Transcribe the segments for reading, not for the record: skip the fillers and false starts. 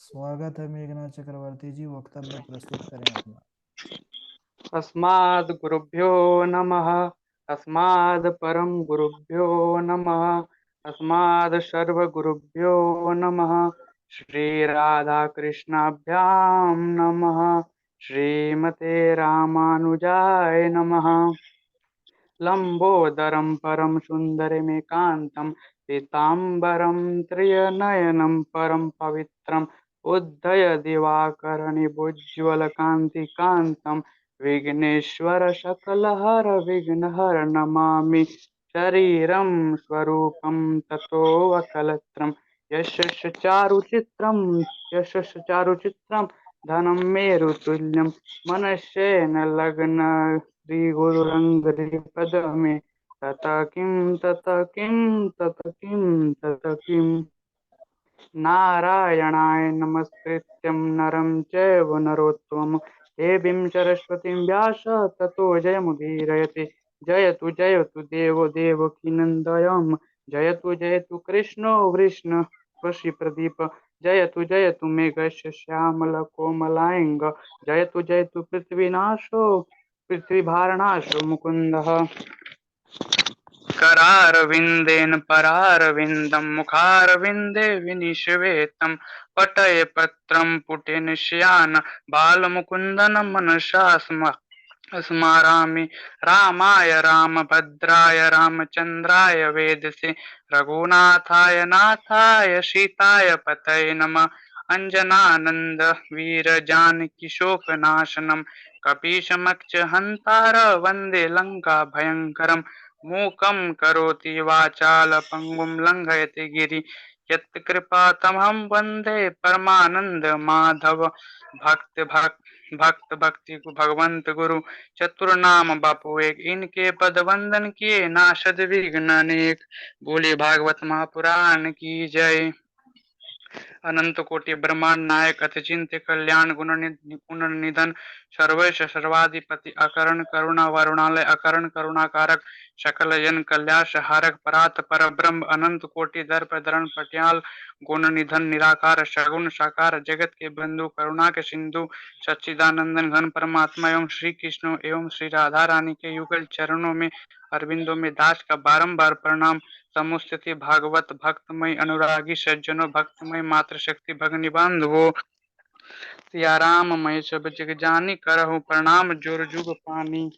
स्वागत है मेघनाथ चक्रवर्ती जी, वक्तव्य प्रस्तुत करें अपना। अस्माद् गुरुभ्यो नमः। अस्माद् परम गुरुभ्यो नमः। अस्माद् सर्वगुरुभ्यो नमः। श्री राधा कृष्णाभ्यां नमः। श्रीमते रामानुजाय नमः। लंबोदरं परम सुंदरमेकांतं पीताम्बरं त्रिनयनं परम पवित्रम् उद्धय दिवाकरनिभोज्ज्वलकान्तिकान्तं विघ्नेश्वर सकलहर विघ्नहर नमामि शरीरं स्वरूपं ततो वकलत्रं यशस्य चारुचित्रं यशस्य चारुचित्रं धनं मेरुतुल्यं मनस्येन लग्न श्रीगुरुरङ्घ्रिपद मे तत किं तत किं तत किं तत किम् नारायणाय नमस्कृत्यं नरं चैव नरोत्तमं देवीं सरस्वतीं व्यास ततो जयमुदीरयते। जयतु देवो देवकीनन्दयं जयतु कृष्णो वृष्ण वशीप्रदीप। जयतु मेघस्य श्यामलकोमलाङ्ग जयतु पृथ्वीनाशो पृथ्वीभारनाशो मुकुन्दः। करारविन्देन परारविन्दं मुखारविन्दे विनिषिवेतं पटये पत्रं पुटेन श्यान बालमुकुन्दन मनसा स्मरामि रामाय रामभद्राय रामचन्द्राय वेदसे रघुनाथाय नाथाय सीताय पतये नमः। अंजनानंद वीर जानकी शोकनाशनम कपीशमक्ष हंतार वंदे लंका भयंकरम मूकं करोति वाचाल पंगुं लंघयति गिरि यत्कृपातमहं वन्दे परमानंद माधव। भक्ति भगवंत गुरु चतुर्नाम बापू एक इनके पद वंदन किए नाशद विघ्न अनेक। बोले भागवत महापुराण की जय। अनंत कोटि ब्रह्मांड नायक अतिचिंत्य कल्याण गुण निधन सर्वेश सर्वाधिपति अकरण करुणा वरुणालय अकरण करुणाकारक सकल जन कल्याण हारक परात पर ब्रह्म अनंत कोटि दर्प धरण पटियाल गुण निधन निराकार सगुण साकार जगत के बंधु करुणा के सिंधु सच्चिदानंदन घन परमात्मा एवं श्री कृष्ण एवं श्री राधा रानी के युगल चरणों में अरविंदों में दास का बारंबार प्रणाम। समुस्थिति भागवत भक्तमय अनुरागी सज्जनों भक्तमय मातृशक्ति भगनि बांधवो सिया राम मैं सब जग जानी करहु प्रणाम जोर जुग पानी।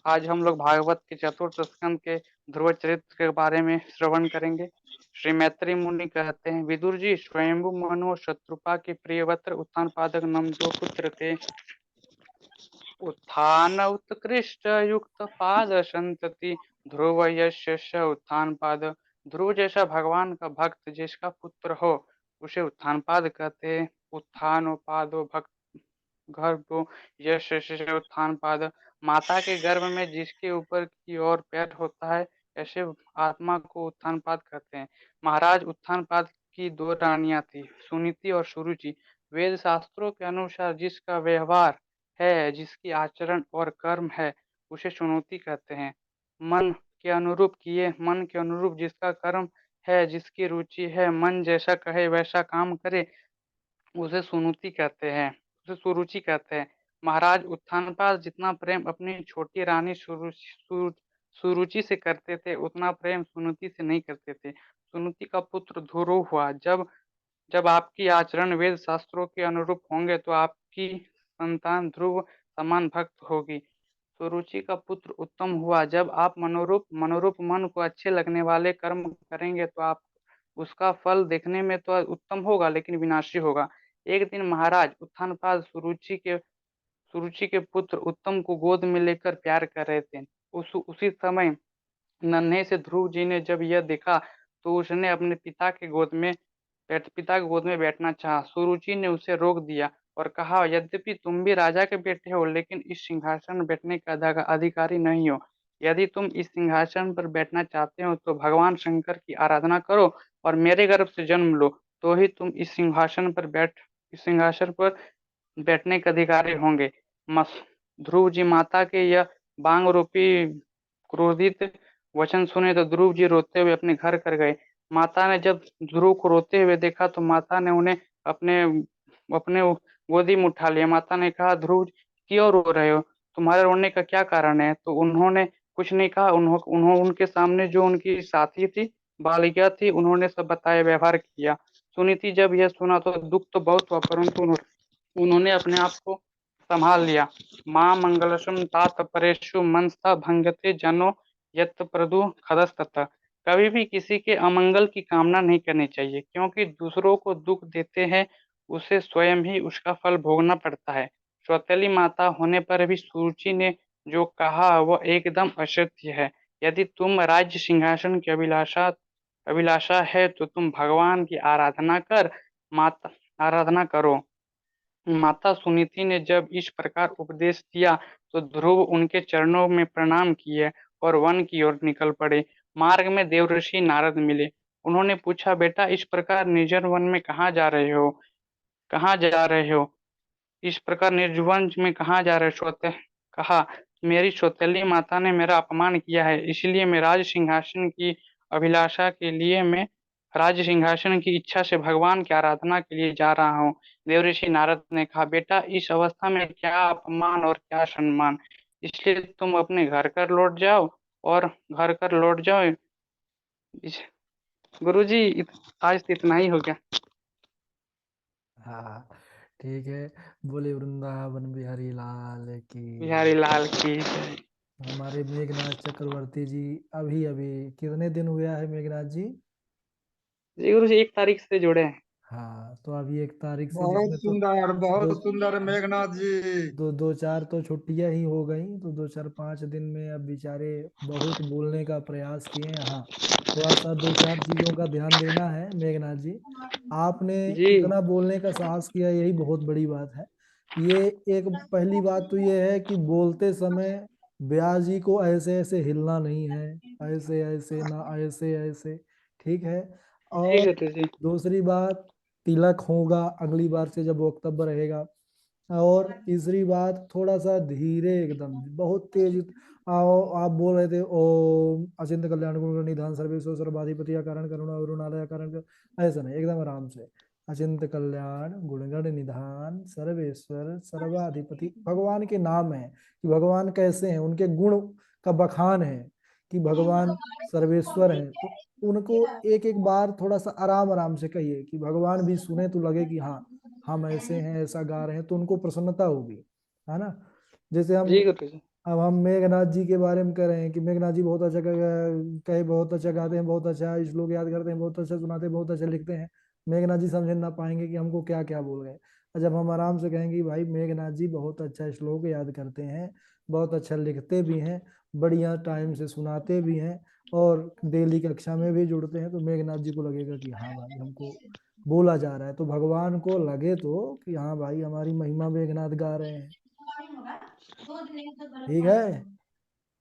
आज हम लोग भागवत के चतुर्थ स्कंद के ध्रुव चरित्र के बारे में श्रवण करेंगे। श्री मैत्री मुनि कहते हैं, विदुर जी, स्वयंभु मनु शत्रुपा के प्रियवत्र उत्तान पादक नम दो पुत्र थे। उत्थान उत्कृष्ट युक्त पाद संतति ध्रुव यश उत्थान पाद। ध्रुव जैसा भगवान का भक्त जिसका पुत्र हो उसे उत्थान पाद कहते। उत्थान पादो भक्त गर्भ यश उत्थान पाद। माता के गर्भ में जिसके ऊपर की ओर पैर होता है ऐसे आत्मा को उत्थान पाद कहते हैं। महाराज, उत्थान पाद की दो रानियां थी, सुनीति और सुरुचि। वेद शास्त्रों के अनुसार जिसका व्यवहार है, जिसकी आचरण और कर्म है, उसे सुनोती कहते हैं। मन के अनुरूप किए, मन के अनुरूप जिसका कर्म है, जिसकी रुचि है, मन जैसा कहे वैसा काम करे, उसे सुनुति कहते हैं, उसे सुरुचि कहते हैं। महाराज, उत्थानपाद जितना प्रेम अपनी छोटी रानी सुरुचि से करते थे उतना प्रेम सुनुति से नहीं करते थे। सुनुति का पुत्र ध्रुव हुआ। जब जब आपकी आचरण वेद शास्त्रों के अनुरूप होंगे तो आपकी संतान ध्रुव समान भक्त होगी। सुरुचि का पुत्र उत्तम हुआ। जब आप मनोरूप मन को अच्छे लगने वाले कर्म करेंगे तो आप उसका फल देखने में तो उत्तम होगा लेकिन विनाशी होगा। एक दिन महाराज उत्थानपाद सुरुचि के पुत्र उत्तम को गोद में लेकर प्यार कर रहे थे। उसी समय नन्हे से ध्रुव जी ने जब यह देखा तो उसने अपने पिता की गोद में बैठना चाहा। सुरुचि ने उसे रोक दिया और कहा, यद्यपि तुम भी राजा के बेटे हो लेकिन इस सिंहासन बैठने का अधिकारी नहीं हो। यदि तुम इस सिंहासन पर बैठना चाहते हो तो भगवान शंकर की आराधना करो और मेरे गर्भ से जन्म लो, तो ही तुम इस सिंहासन पर बैठने के अधिकारी होंगे। ध्रुव जी माता के यह बांग रूपी क्रोधित वचन सुने तो ध्रुव जी रोते हुए अपने घर कर गए। माता ने जब ध्रुव को रोते हुए देखा तो माता ने उन्हें अपने अपने गोदी में उठा लिया। माता ने कहा, ध्रुव क्यों रो रहे हो? तुम्हारे रोने का क्या कारण है? तो उन्होंने कुछ नहीं कहा। उनके सामने जो उनकी साथी थी, बालिका थी, उन्होंने सब बताया, व्यवहार किया। सुनीति जब यह सुना तो दुख तो बहुत हुआ, परंतु उन्होंने अपने आप को संभाल लिया। माँ मंगलम तात परेशु मनसा भंगते जनो यत् प्रदु खदस्ततः। कभी भी किसी के अमंगल की कामना नहीं करनी चाहिए, क्योंकि दूसरों को दुख देते हैं उसे स्वयं ही उसका फल भोगना पड़ता है। सौतेली माता होने पर भी सुरुचि ने जो कहा वह एकदम असत्य है। यदि तुम राज्य सिंहासन की अभिलाषा अभिलाषा है तो तुम भगवान की माता आराधना करो। माता सुनीति ने जब इस प्रकार उपदेश दिया तो ध्रुव उनके चरणों में प्रणाम किए और वन की ओर निकल पड़े। मार्ग में देवऋषि नारद मिले। उन्होंने पूछा, बेटा, इस प्रकार निर्जन वन में कहाँ जा रहे हो? कहाँ जा रहे हो? इस प्रकार निर्जुवन में कहाँ जा रहे? कहा, मेरी सौतेली माता ने मेरा अपमान किया है, इसलिए मैं राज सिंहासन की अभिलाषा के लिए मैं राज्य सिंहासन की इच्छा से भगवान की आराधना के लिए जा रहा हूँ। देवऋषि नारद ने कहा, बेटा, इस अवस्था में क्या अपमान और क्या सम्मान, इसलिए तुम अपने घर कर लौट जाओ और घर कर लौट जाओ। गुरुजी, आज तो इतना ही हो गया। हाँ ठीक है। बोले वृंदावन बिहारी लाल बिहारी की। लाल की जय। हमारे मेघनाथ चक्रवर्ती जी अभी अभी कितने दिन हुआ है मेघनाथ जी? जी गुरुजी, 1 तारीख से जुड़े हैं। हाँ तो अभी 1 तारीख से, जिसमें तो दो बहुत सुंदर मेघनाथ जी। दो दो चार तो छुट्टियां ही हो गई, तो 2 4 5 दिन में अब बेचारे बहुत बोलने का प्रयास किए हैं। हाँ थोड़ा सा 2 4 चीजों का ध्यान देना है मेघनाथ जी। आपने जी इतना बोलने का साहस किया, यही बहुत बड़ी बात है। ये एक पहली बात तो ये है कि बोलते समय ब्यास जी को ऐसे ऐसे हिलना नहीं है, ऐसे ऐसे ना, ऐसे ऐसे, ठीक है। जी और गुरुजी। दूसरी बात, तिलक होगा अगली बार से जब वक्तव्य रहेगा। और तीसरी बात, थोड़ा सा धीरे, एकदम बहुत तेज। आओ, आप बोल रहे थे ओम अचिंत कल्याण गुण निधान सर्वेश्वर सर्वाधिपति कारण करुणा अरुणालय कारण, ऐसा नहीं, एकदम आराम से। अचिंत कल्याण गुणगण निधान सर्वेश्वर सर्वाधिपति, भगवान के नाम है कि भगवान कैसे हैं, उनके गुण का बखान है कि भगवान सर्वेश्वर हैं। तो उनको एक एक बार थोड़ा सा आराम आराम से कहिए कि भगवान भी सुने तो लगे कि हाँ हम ऐसे हैं, ऐसा गा रहे हैं, तो उनको प्रसन्नता होगी, है ना। जैसे जी हम गुरुजी। अब हम मेघनाथ जी के बारे में कह रहे हैं कि मेघनाथ जी बहुत अच्छा कहे, बहुत अच्छा गाते हैं, बहुत अच्छा श्लोक याद करते हैं, बहुत अच्छा सुनाते हैं, बहुत अच्छा लिखते हैं। मेघनाथ जी समझ ना पाएंगे कि हमको क्या क्या बोल रहे हैं। और जब हम आराम से कहेंगे भाई मेघनाथ जी बहुत अच्छा श्लोक याद करते हैं, बहुत अच्छा लिखते भी हैं, बढ़िया टाइम से सुनाते भी हैं, और डेली कक्षा में भी जुड़ते हैं, तो मेघनाथ जी को लगेगा कि हाँ भाई हमको बोला जा रहा है, तो भगवान को लगे तो कि हाँ भाई हमारी महिमा मेघनाथ गा रहे हैं। ठीक है।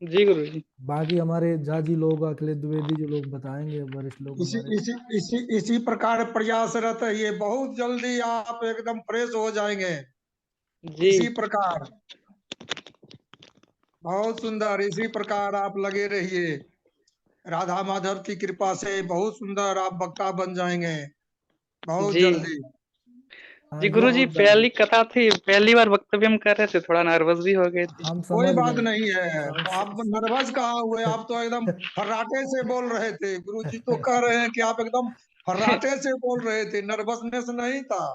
जी गुरुजी। बाकी हमारे झा जी लोग, अखिलेश द्विवेदी जो लोग बताएंगे, वरिष्ठ लोग इसी हमारे। इसी इसी इसी प्रकार प्रयासरत है, ये बहुत जल्दी आप एकदम फ्रेश हो जाएंगे। जी इसी प्रकार बहुत सुंदर, इसी प्रकार आप लगे रहिए। राधा माधव की कृपा से बहुत सुंदर आप वक्ता बन जाएंगे बहुत जी जल्दी। हाँ जी ये गुरुजी, बहुत जल्दी। पहली कथा थी, पहली बार वक्तव्य हम कर रहे थे, थोड़ा नर्वस भी हो गए थे। हम कोई समझ बात गए। नहीं है, सम, आप स, नर्वस कहाँ हुए, आप तो एकदम फर्राटे से बोल रहे थे। गुरुजी तो कह रहे हैं कि आप एकदम फर्राटे से बोल रहे थे, नर्वसनेस नहीं था।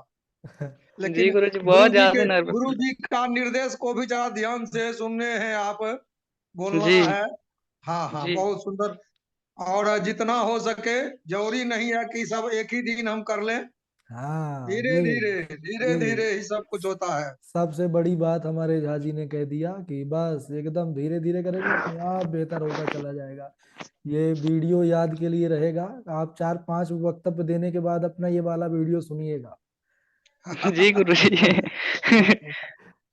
जी लेकिन गुरुजी, बहुत ज्यादा नर्वस गुरु थे। जी का निर्देश को भी जरा ध्यान से सुनने हैं आप, बोलना जी है। हाँ हाँ, जी बहुत सुंदर। और जितना हो सके, जरूरी नहीं है कि सब एक ही दिन हम कर लें। हाँ धीरे धीरे धीरे ये धीरे ही सब कुछ होता है। सबसे बड़ी बात हमारे झा जी ने कह दिया कि बस एकदम धीरे धीरे करेंगे, अपने आप बेहतर होता चला जाएगा। ये वीडियो याद के लिए रहेगा। आप 4 5 वक्तव्य देने के बाद अपना ये वाला वीडियो सुनिएगा। जी गुरुजी।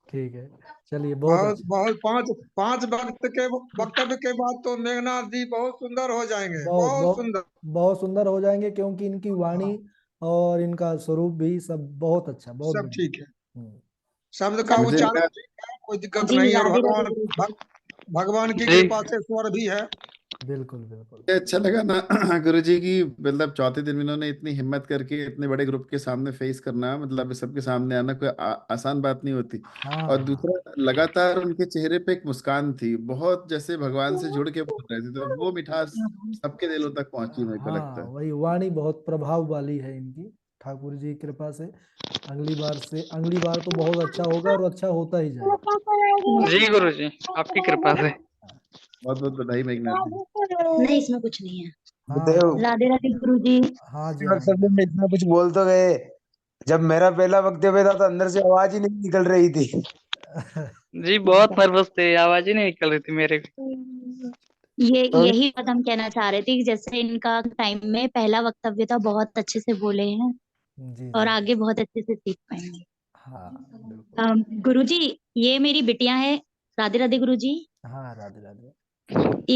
ठीक है, चलिए बहुत बहुत अच्छा। बहुत पांच पांच वक्तव्य के बाद तो मेघनाथ जी बहुत सुंदर हो जाएंगे, बहुत बहुत बहुत सुंदर। बहुत सुंदर हो जाएंगे, क्योंकि इनकी वाणी हाँ, और इनका स्वरूप भी सब बहुत अच्छा, बहुत सब बढ़िया। ठीक है। हम्म। शब्द का मुझे उच्चारण ठीक है, कोई दिक्कत जी नहीं है। और राधे राधे गुरु जी। भगवान की जी कृपा से स्वर भी है। बिल्कुल बिल्कुल। ये अच्छा लगा ना गुरुजी की, मतलब चौथे दिन इन्होंने इतनी हिम्मत करके इतने बड़े ग्रुप के सामने फेस करना, मतलब सबके सामने आना कोई आसान बात नहीं होती। हाँ और हाँ दूसरा, लगातार उनके चेहरे पे एक मुस्कान थी, बहुत जैसे भगवान से जुड़ के बोल रहे थे, तो वो मिठास सबके दिलों तक पहुंची, मेरे को लगता हाँ, है। वही वाणी बहुत प्रभाव वाली है इनकी, ठाकुर जी की कृपा से। अगली बार तो बहुत अच्छा होगा और अच्छा होता ही जाएगा। जी गुरु जी, आपकी कृपा से। बहुत बहुत बधाई मेघनाथ जी। नहीं, इसमें कुछ नहीं है। हाँ देव, हाँ राधे राधे गुरु जी। हाँ जी हाँ वक्तव्य जी। में इतना कुछ बोल तो गए, जब मेरा पहला वक्तव्य था तो अंदर से आवाज ही नहीं निकल रही थी। जी बहुत नर्वस थे, आवाज ही नहीं निकल रही थी मेरे भी। तो यही बात हम कहना चाह रहे थे कि जैसे इनका टाइम में पहला वक्तव्य था, बहुत अच्छे से बोले हैं जी और जी आगे बहुत अच्छे से सीख पाएंगे। हाँ बिल्कुल। गुरु जी, ये मेरी बिटिया है। राधे राधे गुरु जी। हाँ राधे राधे। ये